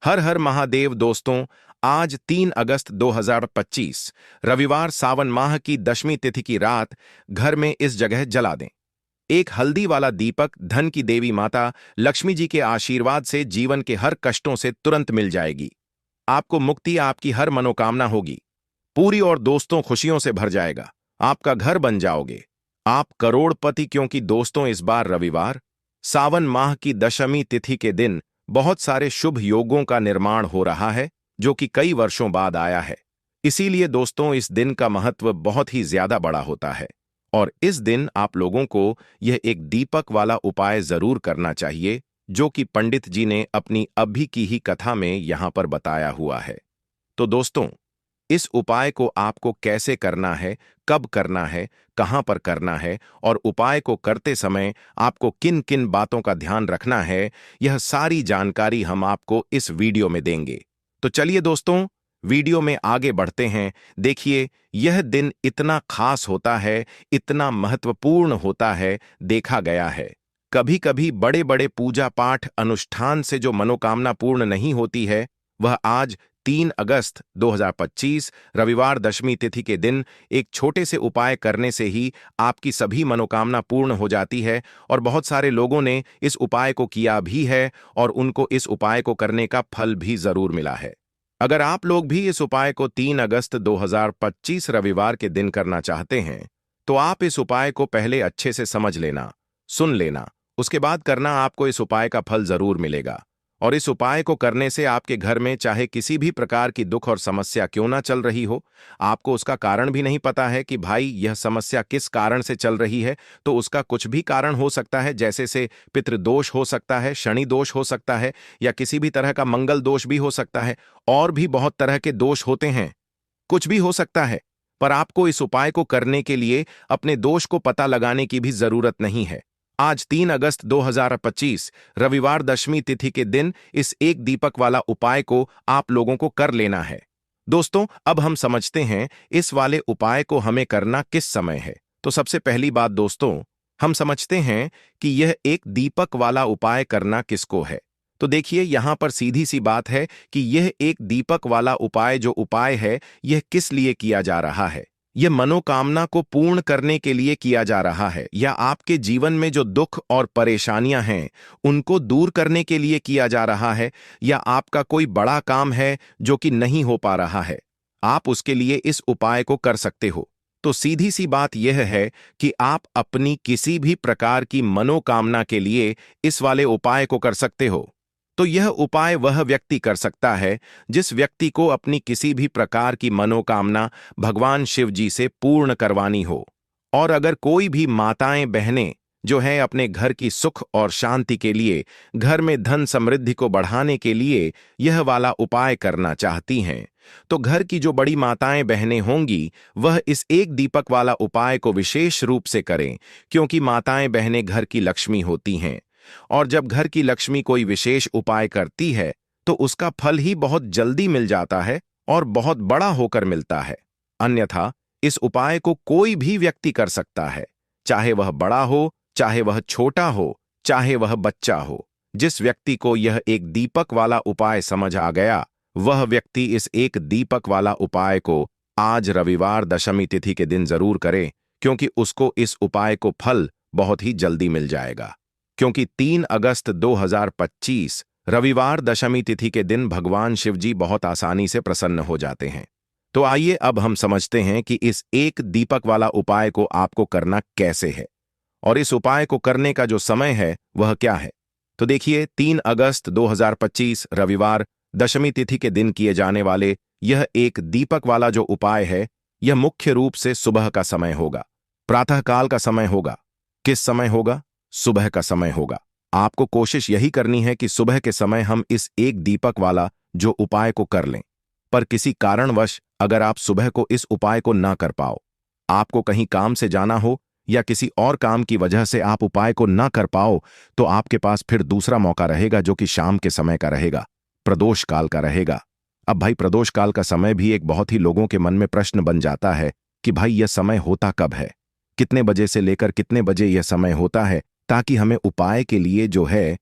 हर हर महादेव दोस्तों। आज 3 अगस्त 2025 रविवार सावन माह की दशमी तिथि की रात घर में इस जगह जला दें एक हल्दी वाला दीपक। धन की देवी माता लक्ष्मी जी के आशीर्वाद से जीवन के हर कष्टों से तुरंत मिल जाएगी। आपको मुक्ति, आपकी हर मनोकामना होगी पूरी और दोस्तों खुशियों से भर जाएगा। आपका घर बन जाओगे आप करोड़पति, क्योंकि दोस्तों इस बार रविवार सावन माह की दशमी तिथि के दिन बहुत सारे शुभ योगों का निर्माण हो रहा है जो कि कई वर्षों बाद आया है। इसीलिए दोस्तों इस दिन का महत्व बहुत ही ज्यादा बड़ा होता है और इस दिन आप लोगों को यह एक दीपक वाला उपाय जरूर करना चाहिए जो कि पंडित जी ने अपनी अभी की ही कथा में यहां पर बताया हुआ है। तो दोस्तों इस उपाय को आपको कैसे करना है, कब करना है, कहां पर करना है और उपाय को करते समय आपको किन किन बातों का ध्यान रखना है, यह सारी जानकारी हम आपको इस वीडियो में देंगे। तो चलिए दोस्तों वीडियो में आगे बढ़ते हैं। देखिए यह दिन इतना खास होता है, इतना महत्वपूर्ण होता है। देखा गया है कभी कभी बड़े बड़े पूजा पाठ अनुष्ठान से जो मनोकामना पूर्ण नहीं होती है, वह आज 3 अगस्त 2025 रविवार दशमी तिथि के दिन एक छोटे से उपाय करने से ही आपकी सभी मनोकामना पूर्ण हो जाती है। और बहुत सारे लोगों ने इस उपाय को किया भी है और उनको इस उपाय को करने का फल भी जरूर मिला है। अगर आप लोग भी इस उपाय को 3 अगस्त 2025 रविवार के दिन करना चाहते हैं तो आप इस उपाय को पहले अच्छे से समझ लेना, सुन लेना, उसके बाद करना। आपको इस उपाय का फल जरूर मिलेगा और इस उपाय को करने से आपके घर में चाहे किसी भी प्रकार की दुख और समस्या क्यों ना चल रही हो, आपको उसका कारण भी नहीं पता है कि भाई यह समस्या किस कारण से चल रही है, तो उसका कुछ भी कारण हो सकता है। जैसे से पितृदोष हो सकता है, शनि दोष हो सकता है या किसी भी तरह का मंगल दोष भी हो सकता है। और भी बहुत तरह के दोष होते हैं, कुछ भी हो सकता है। पर आपको इस उपाय को करने के लिए अपने दोष को पता लगाने की भी जरूरत नहीं है। आज 3 अगस्त 2025 रविवार दशमी तिथि के दिन इस एक दीपक वाला उपाय को आप लोगों को कर लेना है। दोस्तों अब हम समझते हैं इस वाले उपाय को हमें करना किस समय है। तो सबसे पहली बात दोस्तों, हम समझते हैं कि यह एक दीपक वाला उपाय करना किसको है। तो देखिए यहां पर सीधी सी बात है कि यह एक दीपक वाला उपाय जो उपाय है यह किस लिए किया जा रहा है। यह मनोकामना को पूर्ण करने के लिए किया जा रहा है या आपके जीवन में जो दुख और परेशानियां हैं उनको दूर करने के लिए किया जा रहा है, या आपका कोई बड़ा काम है जो कि नहीं हो पा रहा है, आप उसके लिए इस उपाय को कर सकते हो। तो सीधी सी बात यह है कि आप अपनी किसी भी प्रकार की मनोकामना के लिए इस वाले उपाय को कर सकते हो। तो यह उपाय वह व्यक्ति कर सकता है जिस व्यक्ति को अपनी किसी भी प्रकार की मनोकामना भगवान शिव जी से पूर्ण करवानी हो। और अगर कोई भी माताएं बहनें जो हैं अपने घर की सुख और शांति के लिए, घर में धन समृद्धि को बढ़ाने के लिए यह वाला उपाय करना चाहती हैं, तो घर की जो बड़ी माताएं बहनें होंगी वह इस एक दीपक वाला उपाय को विशेष रूप से करें, क्योंकि माताएं बहनें घर की लक्ष्मी होती हैं। और जब घर की लक्ष्मी कोई विशेष उपाय करती है तो उसका फल ही बहुत जल्दी मिल जाता है और बहुत बड़ा होकर मिलता है। अन्यथा इस उपाय को कोई भी व्यक्ति कर सकता है, चाहे वह बड़ा हो, चाहे वह छोटा हो, चाहे वह बच्चा हो। जिस व्यक्ति को यह एक दीपक वाला उपाय समझ आ गया वह व्यक्ति इस एक दीपक वाला उपाय को आज रविवार दशमी तिथि के दिन जरूर करे, क्योंकि उसको इस उपाय को फल बहुत ही जल्दी मिल जाएगा। क्योंकि 3 अगस्त 2025 रविवार दशमी तिथि के दिन भगवान शिव जी बहुत आसानी से प्रसन्न हो जाते हैं। तो आइए अब हम समझते हैं कि इस एक दीपक वाला उपाय को आपको करना कैसे है और इस उपाय को करने का जो समय है वह क्या है। तो देखिए 3 अगस्त 2025 रविवार दशमी तिथि के दिन किए जाने वाले यह एक दीपक वाला जो उपाय है यह मुख्य रूप से सुबह का समय होगा, प्रातःकाल का समय होगा। किस समय होगा? सुबह का समय होगा। आपको कोशिश यही करनी है कि सुबह के समय हम इस एक दीपक वाला जो उपाय को कर लें। पर किसी कारणवश अगर आप सुबह को इस उपाय को ना कर पाओ, आपको कहीं काम से जाना हो या किसी और काम की वजह से आप उपाय को ना कर पाओ, तो आपके पास फिर दूसरा मौका रहेगा जो कि शाम के समय का रहेगा, प्रदोष काल का रहेगा। अब भाई प्रदोष काल का समय भी एक बहुत ही लोगों के मन में प्रश्न बन जाता है कि भाई यह समय होता कब है, कितने बजे से लेकर कितने बजे यह समय होता है, ताकि हमें उपाय के लिए जो है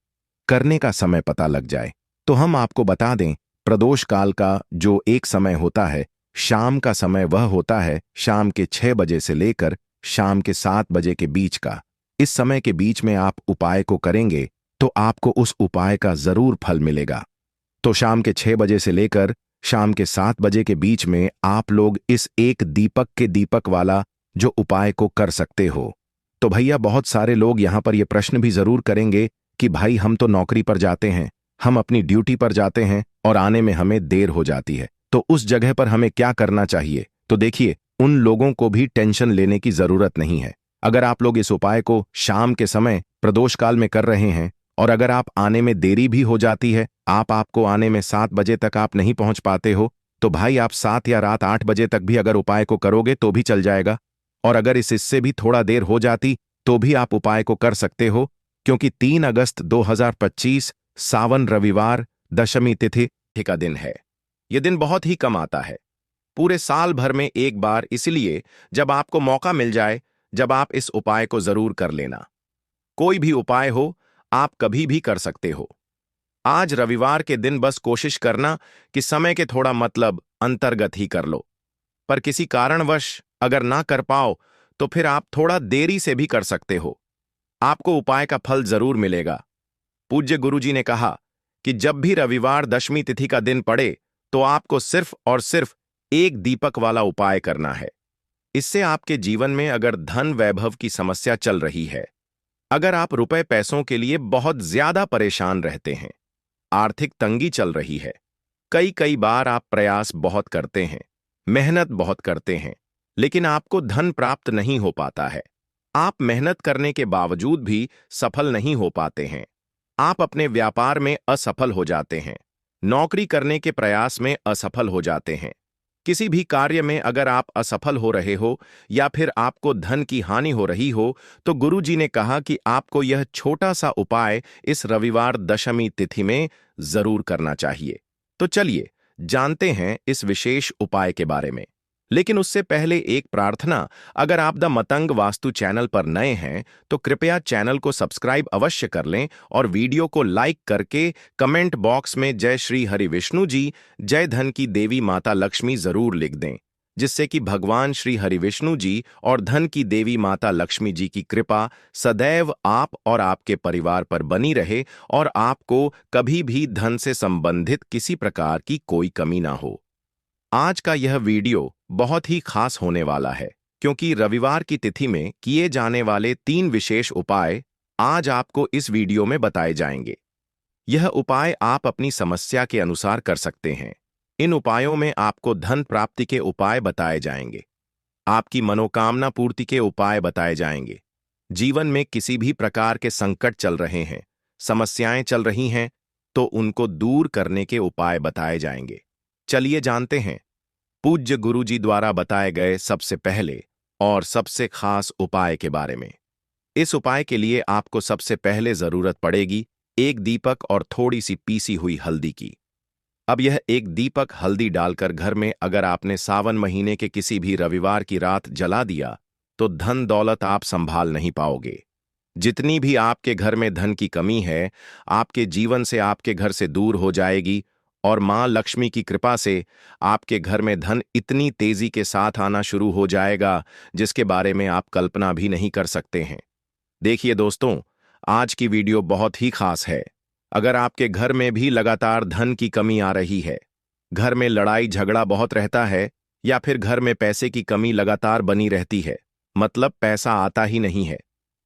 करने का समय पता लग जाए। तो हम आपको बता दें, प्रदोष काल का जो एक समय होता है, शाम का समय वह होता है शाम के 6 बजे से लेकर शाम के 7 बजे के बीच का। इस समय के बीच में आप उपाय को करेंगे तो आपको उस उपाय का जरूर फल मिलेगा। तो शाम के 6 बजे से लेकर शाम के 7 बजे के बीच में आप लोग इस एक दीपक के दीपक वाला जो उपाय को कर सकते हो। तो भैया बहुत सारे लोग यहां पर यह प्रश्न भी जरूर करेंगे कि भाई हम तो नौकरी पर जाते हैं, हम अपनी ड्यूटी पर जाते हैं और आने में हमें देर हो जाती है, तो उस जगह पर हमें क्या करना चाहिए। तो देखिए, उन लोगों को भी टेंशन लेने की जरूरत नहीं है। अगर आप लोग इस उपाय को शाम के समय प्रदोष काल में कर रहे हैं और अगर आप आने में देरी भी हो जाती है, आपको आने में 7 बजे तक आप नहीं पहुंच पाते हो, तो भाई आप 7 या रात 8 बजे तक भी अगर उपाय को करोगे तो भी चल जाएगा। और अगर इससे भी थोड़ा देर हो जाती तो भी आप उपाय को कर सकते हो, क्योंकि 3 अगस्त 2025 सावन रविवार दशमी तिथि का दिन है। यह दिन बहुत ही कम आता है, पूरे साल भर में एक बार, इसलिए जब आपको मौका मिल जाए जब आप इस उपाय को जरूर कर लेना। कोई भी उपाय हो, आप कभी भी कर सकते हो। आज रविवार के दिन बस कोशिश करना कि समय के थोड़ा अंतर्गत ही कर लो, पर किसी कारणवश अगर ना कर पाओ तो फिर आप थोड़ा देरी से भी कर सकते हो, आपको उपाय का फल जरूर मिलेगा। पूज्य गुरुजी ने कहा कि जब भी रविवार दशमी तिथि का दिन पड़े तो आपको सिर्फ और सिर्फ एक दीपक वाला उपाय करना है। इससे आपके जीवन में अगर धन वैभव की समस्या चल रही है, अगर आप रुपए पैसों के लिए बहुत ज्यादा परेशान रहते हैं, आर्थिक तंगी चल रही है, कई बार आप प्रयास बहुत करते हैं, मेहनत बहुत करते हैं, लेकिन आपको धन प्राप्त नहीं हो पाता है, आप मेहनत करने के बावजूद भी सफल नहीं हो पाते हैं, आप अपने व्यापार में असफल हो जाते हैं, नौकरी करने के प्रयास में असफल हो जाते हैं, किसी भी कार्य में अगर आप असफल हो रहे हो या फिर आपको धन की हानि हो रही हो, तो गुरुजी ने कहा कि आपको यह छोटा सा उपाय इस रविवार दशमी तिथि में जरूर करना चाहिए। तो चलिए जानते हैं इस विशेष उपाय के बारे में। लेकिन उससे पहले एक प्रार्थना, अगर आप द मतंग वास्तु चैनल पर नए हैं तो कृपया चैनल को सब्सक्राइब अवश्य कर लें और वीडियो को लाइक करके कमेंट बॉक्स में जय श्री हरि विष्णु जी, जय धन की देवी माता लक्ष्मी जरूर लिख दें, जिससे कि भगवान श्री हरि विष्णु जी और धन की देवी माता लक्ष्मी जी की कृपा सदैव आप और आपके परिवार पर बनी रहे और आपको कभी भी धन से संबंधित किसी प्रकार की कोई कमी ना हो। आज का यह वीडियो बहुत ही खास होने वाला है, क्योंकि रविवार की तिथि में किए जाने वाले 3 विशेष उपाय आज आपको इस वीडियो में बताए जाएंगे। यह उपाय आप अपनी समस्या के अनुसार कर सकते हैं। इन उपायों में आपको धन प्राप्ति के उपाय बताए जाएंगे, आपकी मनोकामना पूर्ति के उपाय बताए जाएंगे, जीवन में किसी भी प्रकार के संकट चल रहे हैं, समस्याएं चल रही हैं, तो उनको दूर करने के उपाय बताए जाएंगे। चलिए जानते हैं पूज्य गुरुजी द्वारा बताए गए सबसे पहले और सबसे खास उपाय के बारे में। इस उपाय के लिए आपको सबसे पहले जरूरत पड़ेगी एक दीपक और थोड़ी सी पीसी हुई हल्दी की। अब यह एक दीपक हल्दी डालकर घर में अगर आपने सावन महीने के किसी भी रविवार की रात जला दिया तो धन दौलत आप संभाल नहीं पाओगे। जितनी भी आपके घर में धन की कमी है, आपके जीवन से आपके घर से दूर हो जाएगी और मां लक्ष्मी की कृपा से आपके घर में धन इतनी तेजी के साथ आना शुरू हो जाएगा जिसके बारे में आप कल्पना भी नहीं कर सकते हैं। देखिए दोस्तों, आज की वीडियो बहुत ही खास है। अगर आपके घर में भी लगातार धन की कमी आ रही है, घर में लड़ाई झगड़ा बहुत रहता है, या फिर घर में पैसे की कमी लगातार बनी रहती है, मतलब पैसा आता ही नहीं है।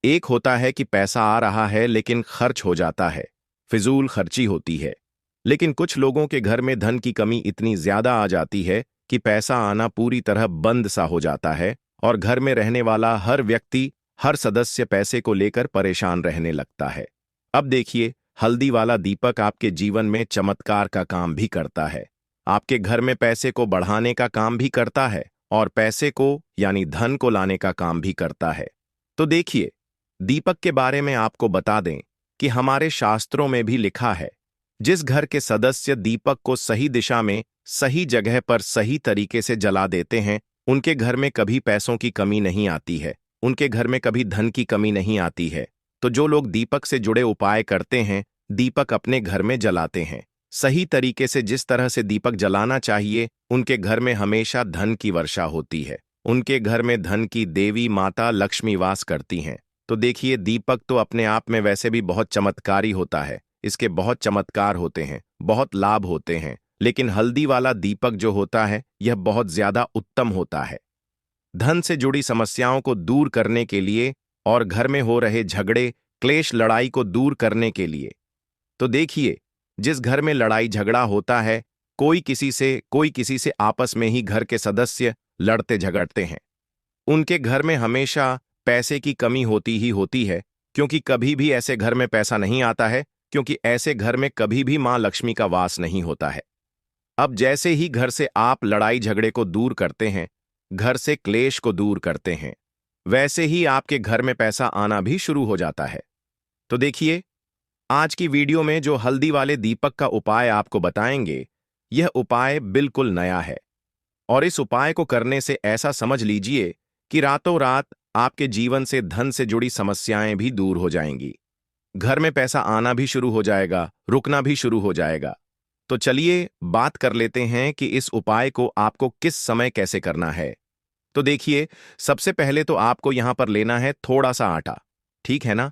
एक होता है कि पैसा आ रहा है लेकिन खर्च हो जाता है, फिजूल खर्ची होती है। लेकिन कुछ लोगों के घर में धन की कमी इतनी ज्यादा आ जाती है कि पैसा आना पूरी तरह बंद सा हो जाता है और घर में रहने वाला हर व्यक्ति, हर सदस्य पैसे को लेकर परेशान रहने लगता है। अब देखिए, हल्दी वाला दीपक आपके जीवन में चमत्कार का काम भी करता है, आपके घर में पैसे को बढ़ाने का काम भी करता है और पैसे को यानी धन को लाने का काम भी करता है। तो देखिए, दीपक के बारे में आपको बता दें कि हमारे शास्त्रों में भी लिखा है, जिस घर के सदस्य दीपक को सही दिशा में, सही जगह पर सही तरीके से जला देते हैं, उनके घर में कभी पैसों की कमी नहीं आती है, उनके घर में कभी धन की कमी नहीं आती है। तो जो लोग दीपक से जुड़े उपाय करते हैं, दीपक अपने घर में जलाते हैं, सही तरीके से जिस तरह से दीपक जलाना चाहिए, उनके घर में हमेशा धन की वर्षा होती है। उनके घर में धन की देवी माता लक्ष्मी वास करती हैं। तो देखिए, दीपक तो अपने आप में वैसे भी बहुत चमत्कारी होता है। इसके बहुत चमत्कार होते हैं, बहुत लाभ होते हैं, लेकिन हल्दी वाला दीपक जो होता है, यह बहुत ज्यादा उत्तम होता है धन से जुड़ी समस्याओं को दूर करने के लिए और घर में हो रहे झगड़े, क्लेश, लड़ाई को दूर करने के लिए। तो देखिए, जिस घर में लड़ाई झगड़ा होता है, कोई किसी से आपस में ही घर के सदस्य लड़ते झगड़ते हैं, उनके घर में हमेशा पैसे की कमी होती ही होती है, क्योंकि कभी भी ऐसे घर में पैसा नहीं आता है, क्योंकि ऐसे घर में कभी भी मां लक्ष्मी का वास नहीं होता है। अब जैसे ही घर से आप लड़ाई झगड़े को दूर करते हैं, घर से क्लेश को दूर करते हैं, वैसे ही आपके घर में पैसा आना भी शुरू हो जाता है। तो देखिए, आज की वीडियो में जो हल्दी वाले दीपक का उपाय आपको बताएंगे, यह उपाय बिल्कुल नया है और इस उपाय को करने से ऐसा समझ लीजिए कि रातों रात आपके जीवन से धन से जुड़ी समस्याएं भी दूर हो जाएंगी। घर में पैसा आना भी शुरू हो जाएगा, रुकना भी शुरू हो जाएगा। तो चलिए बात कर लेते हैं कि इस उपाय को आपको किस समय कैसे करना है। तो देखिए, सबसे पहले तो आपको यहां पर लेना है थोड़ा सा आटा, ठीक है ना?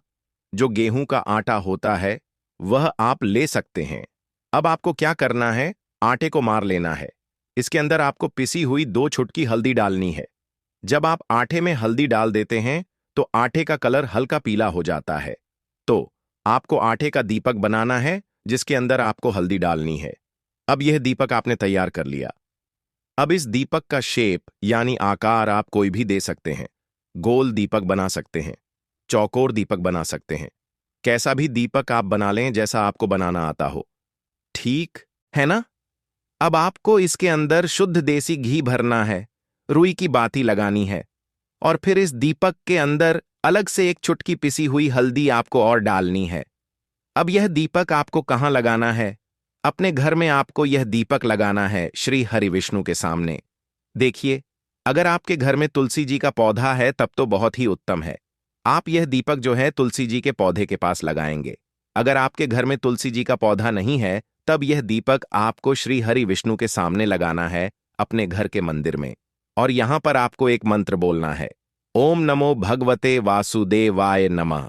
जो गेहूं का आटा होता है, वह आप ले सकते हैं। अब आपको क्या करना है, आटे को मार लेना है। इसके अंदर आपको पिसी हुई 2 चुटकी हल्दी डालनी है। जब आप आटे में हल्दी डाल देते हैं, तो आटे का कलर हल्का पीला हो जाता है। तो आपको आटे का दीपक बनाना है, जिसके अंदर आपको हल्दी डालनी है। अब यह दीपक आपने तैयार कर लिया। अब इस दीपक का शेप यानी आकार आप कोई भी दे सकते हैं। गोल दीपक बना सकते हैं, चौकोर दीपक बना सकते हैं, कैसा भी दीपक आप बना लें जैसा आपको बनाना आता हो, ठीक है ना? अब आपको इसके अंदर शुद्ध देसी घी भरना है, रुई की बाती लगानी है और फिर इस दीपक के अंदर अलग से 1 चुटकी पिसी हुई हल्दी आपको और डालनी है। अब यह दीपक आपको कहाँ लगाना है? अपने घर में आपको यह दीपक लगाना है श्री हरि विष्णु के सामने। देखिए, अगर आपके घर में तुलसी जी का पौधा है तब तो बहुत ही उत्तम है। आप यह दीपक जो है तुलसी जी के पौधे के पास लगाएंगे। अगर आपके घर में तुलसी जी का पौधा नहीं है, तब यह दीपक आपको श्री हरि विष्णु के सामने लगाना है, अपने घर के मंदिर में। और यहां पर आपको एक मंत्र बोलना है, ओम नमो भगवते वासुदेवाय नमः।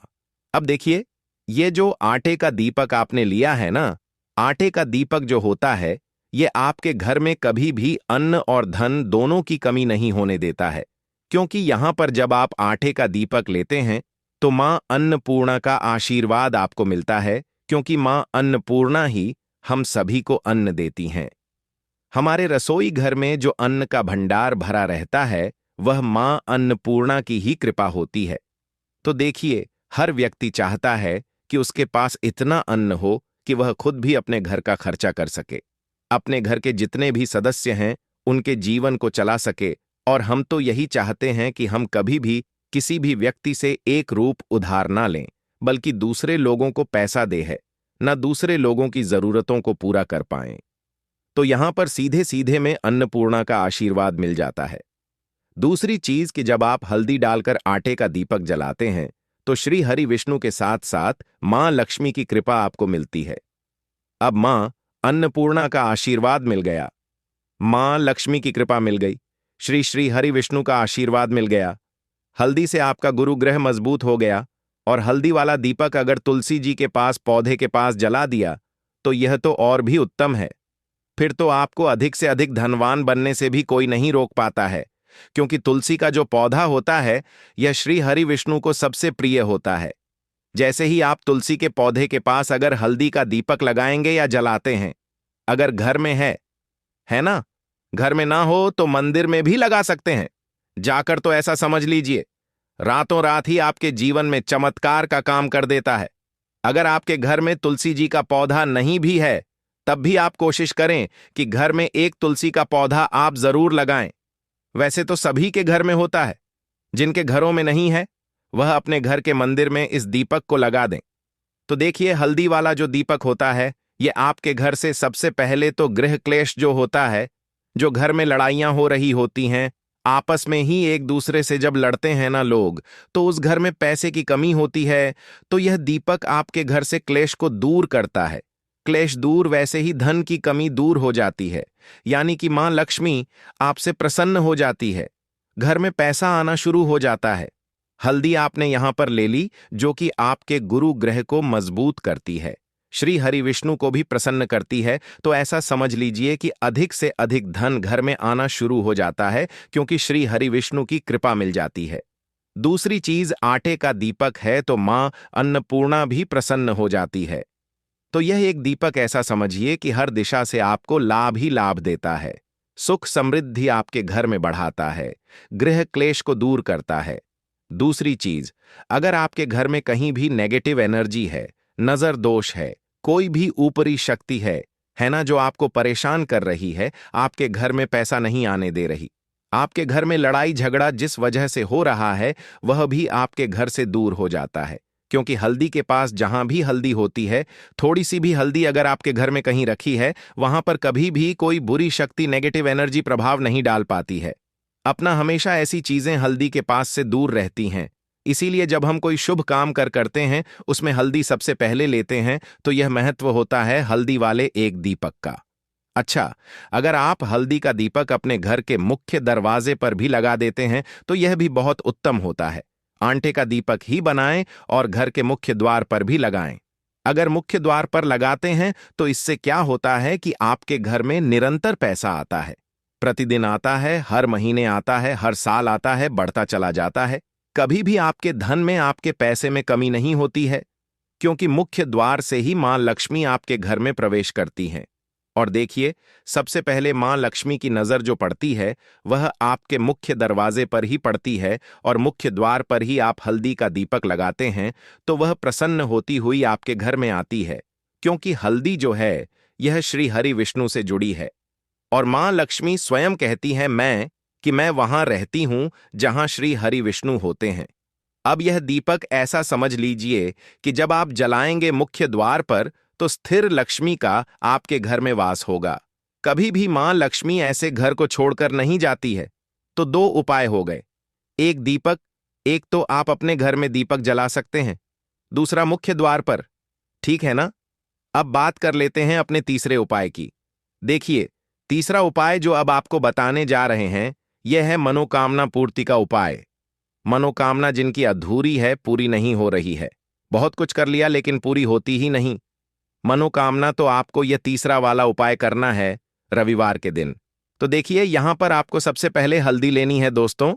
अब देखिए, ये जो आटे का दीपक आपने लिया है ना, आटे का दीपक जो होता है, ये आपके घर में कभी भी अन्न और धन दोनों की कमी नहीं होने देता है, क्योंकि यहां पर जब आप आटे का दीपक लेते हैं, तो मां अन्नपूर्णा का आशीर्वाद आपको मिलता है, क्योंकि मां अन्नपूर्णा ही हम सभी को अन्न देती हैं। हमारे रसोई घर में जो अन्न का भंडार भरा रहता है, वह मां अन्नपूर्णा की ही कृपा होती है। तो देखिए, हर व्यक्ति चाहता है कि उसके पास इतना अन्न हो कि वह खुद भी अपने घर का खर्चा कर सके, अपने घर के जितने भी सदस्य हैं उनके जीवन को चला सके। और हम तो यही चाहते हैं कि हम कभी भी किसी भी व्यक्ति से 1 रूप उधार ना लें, बल्कि दूसरे लोगों को पैसा दे है, न दूसरे लोगों की जरूरतों को पूरा कर पाएं। तो यहां पर सीधे सीधे में अन्नपूर्णा का आशीर्वाद मिल जाता है। दूसरी चीज कि जब आप हल्दी डालकर आटे का दीपक जलाते हैं, तो श्री हरि विष्णु के साथ साथ मां लक्ष्मी की कृपा आपको मिलती है। अब मां अन्नपूर्णा का आशीर्वाद मिल गया, मां लक्ष्मी की कृपा मिल गई, श्री श्री हरि विष्णु का आशीर्वाद मिल गया। हल्दी से आपका गुरु ग्रह मजबूत हो गया और हल्दी वाला दीपक अगर तुलसी जी के पास पौधे के पास जला दिया, तो यह तो और भी उत्तम है। फिर तो आपको अधिक से अधिक धनवान बनने से भी कोई नहीं रोक पाता है, क्योंकि तुलसी का जो पौधा होता है, यह श्री हरि विष्णु को सबसे प्रिय होता है। जैसे ही आप तुलसी के पौधे के पास अगर हल्दी का दीपक लगाएंगे या जलाते हैं, अगर घर में है ना? घर में ना हो तो मंदिर में भी लगा सकते हैं। जाकर तो ऐसा समझ लीजिए, रातों रात ही आपके जीवन में चमत्कार का काम कर देता है। अगर आपके घर में तुलसी जी का पौधा नहीं भी है, तब भी आप कोशिश करें कि घर में 1 तुलसी का पौधा आप जरूर लगाएं। वैसे तो सभी के घर में होता है, जिनके घरों में नहीं है, वह अपने घर के मंदिर में इस दीपक को लगा दें। तो देखिए, हल्दी वाला जो दीपक होता है, यह आपके घर से सबसे पहले तो गृह क्लेश जो होता है, जो घर में लड़ाइयां हो रही होती हैं, आपस में ही एक दूसरे से जब लड़ते हैं ना लोग, तो उस घर में पैसे की कमी होती है, तो यह दीपक आपके घर से क्लेश को दूर करता है। क्लेश दूर वैसे ही धन की कमी दूर हो जाती है। यानी कि मां लक्ष्मी आपसे प्रसन्न हो जाती है, घर में पैसा आना शुरू हो जाता है। हल्दी आपने यहां पर ले ली, जो कि आपके गुरु ग्रह को मजबूत करती है, श्री हरि विष्णु को भी प्रसन्न करती है। तो ऐसा समझ लीजिए कि अधिक से अधिक धन घर में आना शुरू हो जाता है, क्योंकि श्री हरि विष्णु की कृपा मिल जाती है। दूसरी चीज आटे का दीपक है, तो मां अन्नपूर्णा भी प्रसन्न हो जाती है। तो यह एक दीपक ऐसा समझिए कि हर दिशा से आपको लाभ ही लाभ देता है, सुख समृद्धि आपके घर में बढ़ाता है, गृह क्लेश को दूर करता है। दूसरी चीज, अगर आपके घर में कहीं भी नेगेटिव एनर्जी है, नजर दोष है, कोई भी ऊपरी शक्ति है ना, जो आपको परेशान कर रही है, आपके घर में पैसा नहीं आने दे रही, आपके घर में लड़ाई झगड़ा जिस वजह से हो रहा है, वह भी आपके घर से दूर हो जाता है। क्योंकि हल्दी के पास जहां भी हल्दी होती है, थोड़ी सी भी हल्दी अगर आपके घर में कहीं रखी है, वहां पर कभी भी कोई बुरी शक्ति नेगेटिव एनर्जी प्रभाव नहीं डाल पाती है। अपना हमेशा ऐसी चीजें हल्दी के पास से दूर रहती हैं। इसीलिए जब हम कोई शुभ काम करते हैं, उसमें हल्दी सबसे पहले लेते हैं, तो यह महत्व होता है हल्दी वाले एक दीपक का। अच्छा, अगर आप हल्दी का दीपक अपने घर के मुख्य दरवाजे पर भी लगा देते हैं, तो यह भी बहुत उत्तम होता है। आटे का दीपक ही बनाएं और घर के मुख्य द्वार पर भी लगाएं। अगर मुख्य द्वार पर लगाते हैं, तो इससे क्या होता है कि आपके घर में निरंतर पैसा आता है, प्रतिदिन आता है, हर महीने आता है, हर साल आता है, बढ़ता चला जाता है। कभी भी आपके धन में, आपके पैसे में कमी नहीं होती है, क्योंकि मुख्य द्वार से ही मां लक्ष्मी आपके घर में प्रवेश करती हैं। और देखिए, सबसे पहले मां लक्ष्मी की नजर जो पड़ती है, वह आपके मुख्य दरवाजे पर ही पड़ती है, और मुख्य द्वार पर ही आप हल्दी का दीपक लगाते हैं, तो वह प्रसन्न होती हुई आपके घर में आती है। क्योंकि हल्दी जो है, यह श्री हरि विष्णु से जुड़ी है, और मां लक्ष्मी स्वयं कहती है कि मैं वहां रहती हूं जहां श्री हरि विष्णु होते हैं। अब यह दीपक ऐसा समझ लीजिए कि जब आप जलाएंगे मुख्य द्वार पर, तो स्थिर लक्ष्मी का आपके घर में वास होगा। कभी भी मां लक्ष्मी ऐसे घर को छोड़कर नहीं जाती है। तो दो उपाय हो गए, एक दीपक, एक तो आप अपने घर में दीपक जला सकते हैं, दूसरा मुख्य द्वार पर। ठीक है ना? अब बात कर लेते हैं अपने तीसरे उपाय की। देखिए, तीसरा उपाय जो अब आपको बताने जा रहे हैं, यह है मनोकामना पूर्ति का उपाय। मनोकामना जिनकी अधूरी है, पूरी नहीं हो रही है, बहुत कुछ कर लिया लेकिन पूरी होती ही नहीं, मनोकामना, तो आपको यह तीसरा वाला उपाय करना है रविवार के दिन। तो देखिए, यहां पर आपको सबसे पहले हल्दी लेनी है दोस्तों।